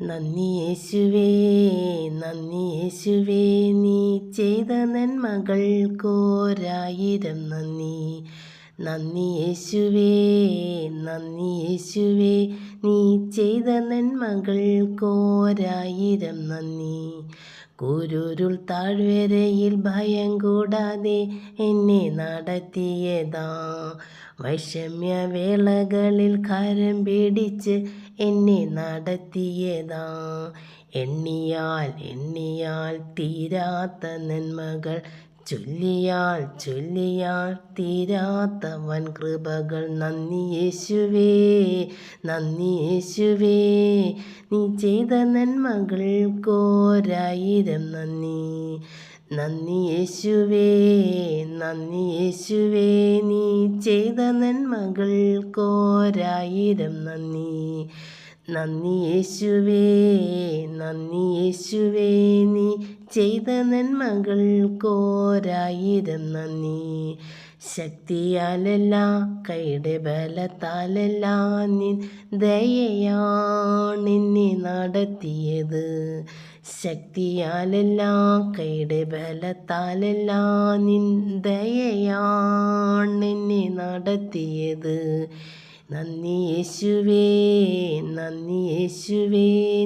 നന്ദി യേശുവേ, നന്ദി യേശുവേ, നീ ചെയ്ത നന്മകൾക്കോരായിരം നന്ദി. നന്ദി യേശുവേ, നന്ദി യേശുവേ, നീ ചെയ്ത നന്മകൾക്കോരായിരം നന്ദി. കൂരുരുൾ താഴ്വരയിൽ ഭയം കൂടാതെ എന്നെ നടത്തിയതാ. വൈഷമ്യവേളകളിൽ കരം പിടിച്ച് എന്നെ നടത്തിയതാ. എണ്ണിയാൽ എണ്ണിയാൽ തീരാത്ത നന്മകൾ, ചൊല്ലിയാൽ ചൊല്ലിയാൽ തീരാത്ത വൻ കൃപകൾ. നന്ദി യേശുവേ, നന്ദി യേശുവേ, നീ ചെയ്ത നന്മകൾക്കോരായിരം നന്ദി. നന്ദി യേശുവേ, നന്ദി യേശുവേ, നീ ചെയ്ത നന്മകൾക്കോരായിരം നന്ദി. നന്ദി യേശുവേ, നന്ദി യേശുവേ, നീ ചെയ്ത നന്മകൾക്കോരായിരം നന്ദി. ശക്തിയാലല്ല, കൈയുടെ ബലത്താലല്ല, നിൻ ദയയാണെന്നെ നടത്തിയത്. ശക്തിയാലല്ല, കൈയുടെ ബലത്താലല്ല, നിൻ ദയയാണെന്നെ നടത്തിയത്. നന്ദി യേശുവേ, നന്ദി യേശുവേ.